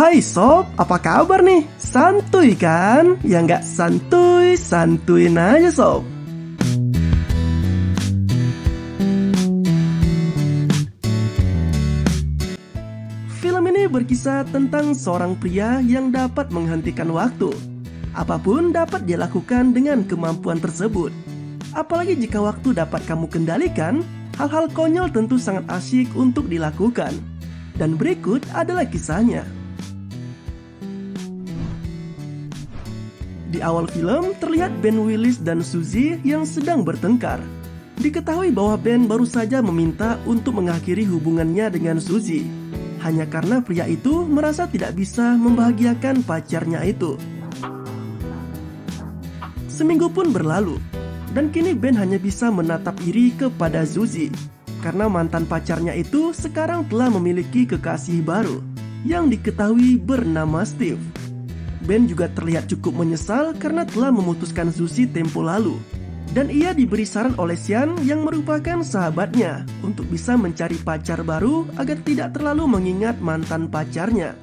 Hai sob, apa kabar nih? Santuy kan? Ya nggak santuy, santuin aja sob. Film ini berkisah tentang seorang pria yang dapat menghentikan waktu. Apapun dapat dia lakukan dengan kemampuan tersebut. Apalagi jika waktu dapat kamu kendalikan, hal-hal konyol tentu sangat asyik untuk dilakukan. Dan berikut adalah kisahnya. Di awal film terlihat Ben Willis dan Suzy yang sedang bertengkar. Diketahui bahwa Ben baru saja meminta untuk mengakhiri hubungannya dengan Suzy, hanya karena pria itu merasa tidak bisa membahagiakan pacarnya itu. Seminggu pun berlalu, dan kini Ben hanya bisa menatap iri kepada Suzy, karena mantan pacarnya itu sekarang telah memiliki kekasih baru, yang diketahui bernama Steve. Ben juga terlihat cukup menyesal karena telah memutuskan Suzy tempo lalu. Dan ia diberi saran oleh Sean yang merupakan sahabatnya untuk bisa mencari pacar baru agar tidak terlalu mengingat mantan pacarnya.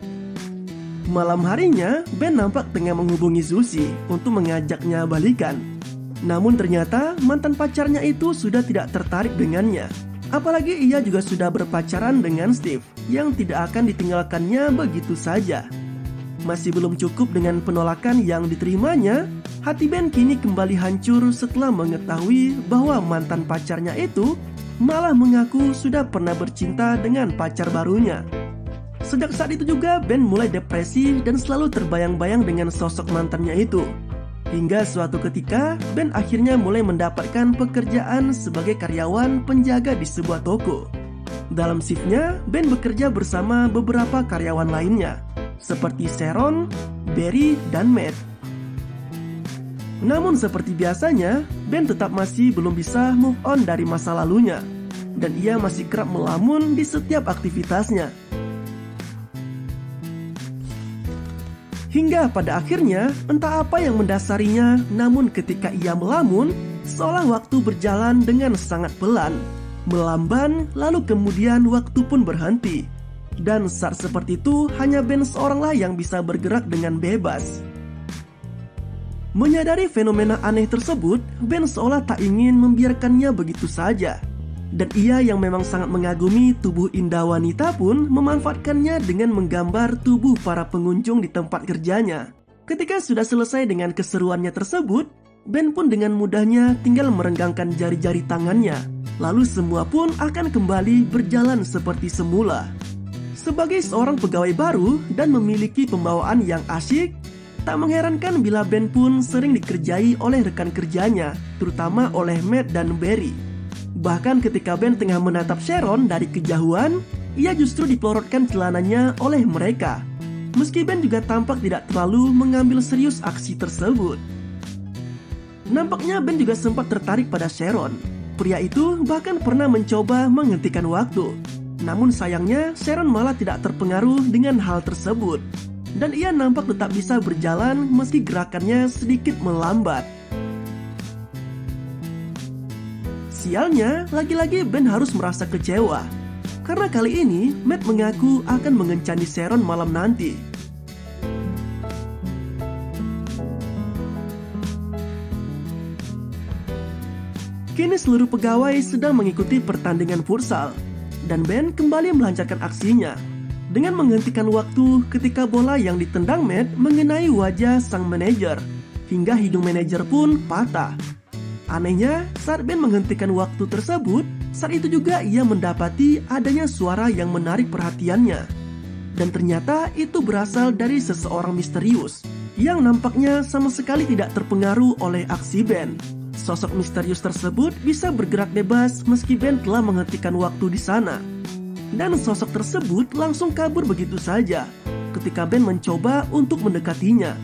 Malam harinya, Ben nampak tengah menghubungi Suzy untuk mengajaknya balikan. Namun ternyata mantan pacarnya itu sudah tidak tertarik dengannya. Apalagi ia juga sudah berpacaran dengan Steve yang tidak akan ditinggalkannya begitu saja. Masih belum cukup dengan penolakan yang diterimanya, hati Ben kini kembali hancur setelah mengetahui bahwa mantan pacarnya itu malah mengaku sudah pernah bercinta dengan pacar barunya. Sejak saat itu juga Ben mulai depresi dan selalu terbayang-bayang dengan sosok mantannya itu. Hingga suatu ketika Ben akhirnya mulai mendapatkan pekerjaan sebagai karyawan penjaga di sebuah toko. Dalam shiftnya Ben bekerja bersama beberapa karyawan lainnya, seperti Sharon, Barry, dan Matt. Namun seperti biasanya, Ben tetap masih belum bisa move on dari masa lalunya, dan ia masih kerap melamun di setiap aktivitasnya. Hingga pada akhirnya, entah apa yang mendasarinya, namun ketika ia melamun, seolah waktu berjalan dengan sangat pelan, melamban, lalu kemudian waktu pun berhenti. Dan saat seperti itu, hanya Ben seoranglah yang bisa bergerak dengan bebas. Menyadari fenomena aneh tersebut, Ben seolah tak ingin membiarkannya begitu saja. Dan ia yang memang sangat mengagumi tubuh indah wanita pun memanfaatkannya dengan menggambar tubuh para pengunjung di tempat kerjanya. Ketika sudah selesai dengan keseruannya tersebut, Ben pun dengan mudahnya tinggal merenggangkan jari-jari tangannya. Lalu semua pun akan kembali berjalan seperti semula. Sebagai seorang pegawai baru dan memiliki pembawaan yang asyik, tak mengherankan bila Ben pun sering dikerjai oleh rekan kerjanya, terutama oleh Matt dan Barry. Bahkan ketika Ben tengah menatap Sharon dari kejauhan, ia justru dipelorotkan celananya oleh mereka. Meski Ben juga tampak tidak terlalu mengambil serius aksi tersebut. Nampaknya Ben juga sempat tertarik pada Sharon. Pria itu bahkan pernah mencoba menghentikan waktu. Namun sayangnya Sharon malah tidak terpengaruh dengan hal tersebut. Dan ia nampak tetap bisa berjalan meski gerakannya sedikit melambat. Sialnya, lagi-lagi Ben harus merasa kecewa. Karena kali ini Matt mengaku akan mengencani Sharon malam nanti. Kini seluruh pegawai sedang mengikuti pertandingan futsal. Dan Ben kembali melancarkan aksinya dengan menghentikan waktu ketika bola yang ditendang Matt mengenai wajah sang manajer, hingga hidung manajer pun patah. Anehnya, saat Ben menghentikan waktu tersebut, saat itu juga ia mendapati adanya suara yang menarik perhatiannya. Dan ternyata itu berasal dari seseorang misterius yang nampaknya sama sekali tidak terpengaruh oleh aksi Ben. Sosok misterius tersebut bisa bergerak bebas meski Ben telah menghentikan waktu di sana. Dan sosok tersebut langsung kabur begitu saja ketika Ben mencoba untuk mendekatinya.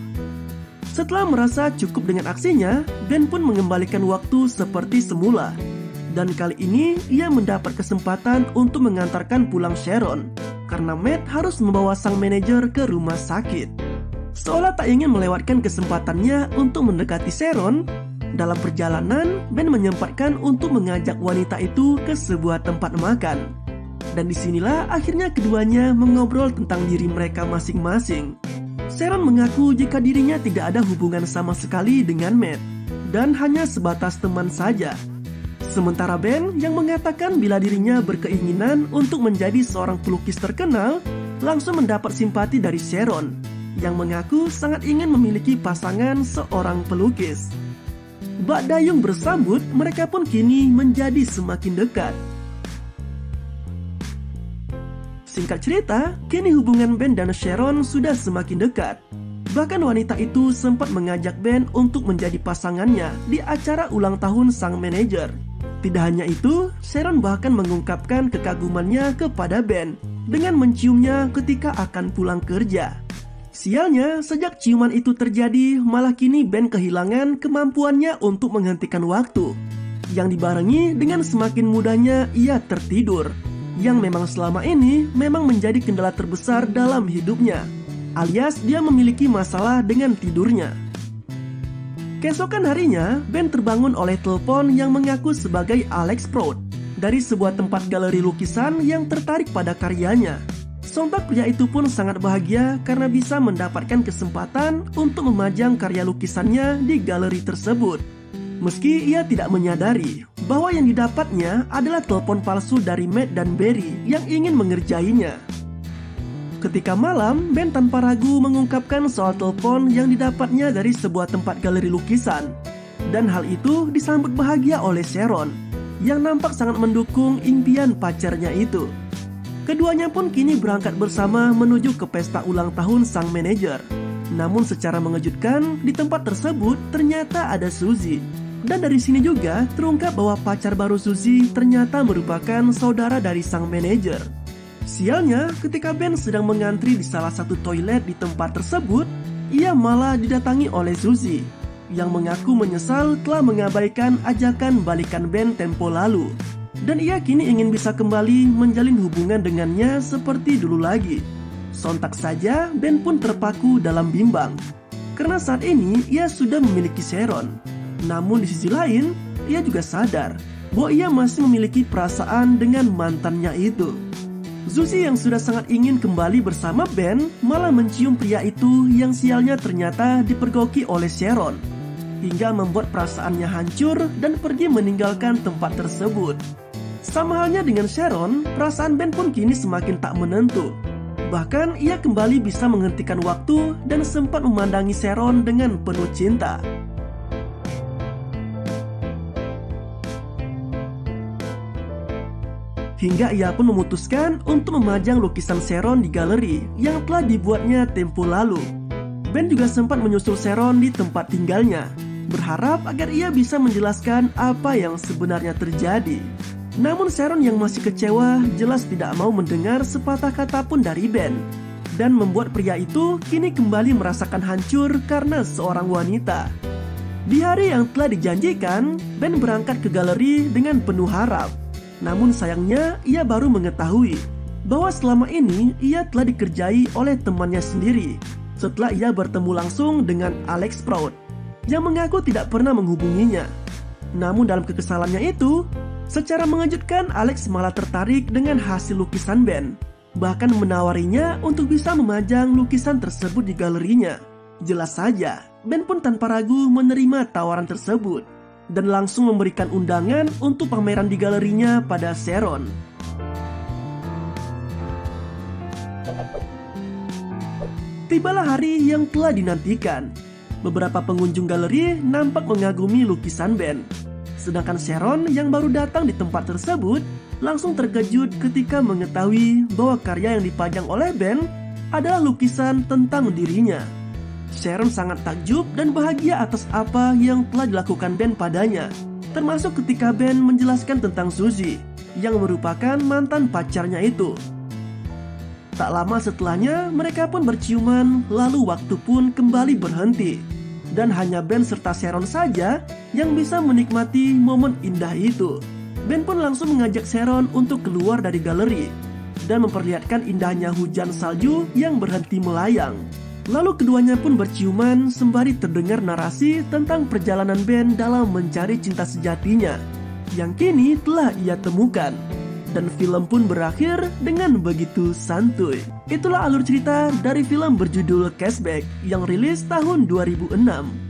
Setelah merasa cukup dengan aksinya, Ben pun mengembalikan waktu seperti semula. Dan kali ini ia mendapat kesempatan untuk mengantarkan pulang Sharon, karena Matt harus membawa sang manajer ke rumah sakit. Seolah tak ingin melewatkan kesempatannya untuk mendekati Sharon, dalam perjalanan Ben menyempatkan untuk mengajak wanita itu ke sebuah tempat makan. Dan disinilah akhirnya keduanya mengobrol tentang diri mereka masing-masing. Sharon mengaku jika dirinya tidak ada hubungan sama sekali dengan Matt, dan hanya sebatas teman saja. Sementara Ben yang mengatakan bila dirinya berkeinginan untuk menjadi seorang pelukis terkenal, langsung mendapat simpati dari Sharon, yang mengaku sangat ingin memiliki pasangan seorang pelukis. Bak dayung bersambut, mereka pun kini menjadi semakin dekat. Singkat cerita, kini hubungan Ben dan Sharon sudah semakin dekat. Bahkan wanita itu sempat mengajak Ben untuk menjadi pasangannya di acara ulang tahun sang manajer. Tidak hanya itu, Sharon bahkan mengungkapkan kekagumannya kepada Ben dengan menciumnya ketika akan pulang kerja. Sialnya, sejak ciuman itu terjadi, malah kini Ben kehilangan kemampuannya untuk menghentikan waktu, yang dibarengi dengan semakin mudahnya ia tertidur, yang memang selama ini memang menjadi kendala terbesar dalam hidupnya, alias dia memiliki masalah dengan tidurnya. Keesokan harinya, Ben terbangun oleh telepon yang mengaku sebagai Alex Prout dari sebuah tempat galeri lukisan yang tertarik pada karyanya. Sontak pria itu pun sangat bahagia karena bisa mendapatkan kesempatan untuk memajang karya lukisannya di galeri tersebut. Meski ia tidak menyadari bahwa yang didapatnya adalah telepon palsu dari Matt dan Barry yang ingin mengerjainya. Ketika malam, Ben tanpa ragu mengungkapkan soal telepon yang didapatnya dari sebuah tempat galeri lukisan. Dan hal itu disambut bahagia oleh Sharon, yang nampak sangat mendukung impian pacarnya itu. Keduanya pun kini berangkat bersama menuju ke pesta ulang tahun sang manajer. Namun secara mengejutkan, di tempat tersebut ternyata ada Suzy. Dan dari sini juga terungkap bahwa pacar baru Suzy ternyata merupakan saudara dari sang manajer. Sialnya, ketika Ben sedang mengantri di salah satu toilet di tempat tersebut, ia malah didatangi oleh Suzy, yang mengaku menyesal telah mengabaikan ajakan balikan Ben tempo lalu. Dan ia kini ingin bisa kembali menjalin hubungan dengannya seperti dulu lagi. Sontak saja, Ben pun terpaku dalam bimbang, karena saat ini ia sudah memiliki Sharon. Namun di sisi lain, ia juga sadar bahwa ia masih memiliki perasaan dengan mantannya itu. Suzy yang sudah sangat ingin kembali bersama Ben malah mencium pria itu yang sialnya ternyata dipergoki oleh Sharon, hingga membuat perasaannya hancur dan pergi meninggalkan tempat tersebut. Sama halnya dengan Sharon, perasaan Ben pun kini semakin tak menentu. Bahkan ia kembali bisa menghentikan waktu dan sempat memandangi Sharon dengan penuh cinta. Hingga ia pun memutuskan untuk memajang lukisan Sharon di galeri yang telah dibuatnya tempo lalu. Ben juga sempat menyusul Sharon di tempat tinggalnya, berharap agar ia bisa menjelaskan apa yang sebenarnya terjadi. Namun Sharon yang masih kecewa jelas tidak mau mendengar sepatah kata pun dari Ben, dan membuat pria itu kini kembali merasakan hancur karena seorang wanita. Di hari yang telah dijanjikan, Ben berangkat ke galeri dengan penuh harap. Namun sayangnya ia baru mengetahui bahwa selama ini ia telah dikerjai oleh temannya sendiri setelah ia bertemu langsung dengan Alex Prout yang mengaku tidak pernah menghubunginya. Namun dalam kekesalannya itu, secara mengejutkan Alex malah tertarik dengan hasil lukisan Ben, bahkan menawarinya untuk bisa memajang lukisan tersebut di galerinya. Jelas saja, Ben pun tanpa ragu menerima tawaran tersebut dan langsung memberikan undangan untuk pameran di galerinya pada Sharon. Tibalah hari yang telah dinantikan. Beberapa pengunjung galeri nampak mengagumi lukisan Ben. Sedangkan Sharon yang baru datang di tempat tersebut langsung terkejut ketika mengetahui bahwa karya yang dipajang oleh Ben adalah lukisan tentang dirinya. Sharon sangat takjub dan bahagia atas apa yang telah dilakukan Ben padanya, termasuk ketika Ben menjelaskan tentang Suzy, yang merupakan mantan pacarnya itu. Tak lama setelahnya, mereka pun berciuman, lalu waktu pun kembali berhenti. Dan hanya Ben serta Sharon saja yang bisa menikmati momen indah itu. Ben pun langsung mengajak Sharon untuk keluar dari galeri dan memperlihatkan indahnya hujan salju yang berhenti melayang. Lalu keduanya pun berciuman sembari terdengar narasi tentang perjalanan Ben dalam mencari cinta sejatinya yang kini telah ia temukan. dan film pun berakhir dengan begitu santuy. Itulah alur cerita dari film berjudul Cashback yang rilis tahun 2006.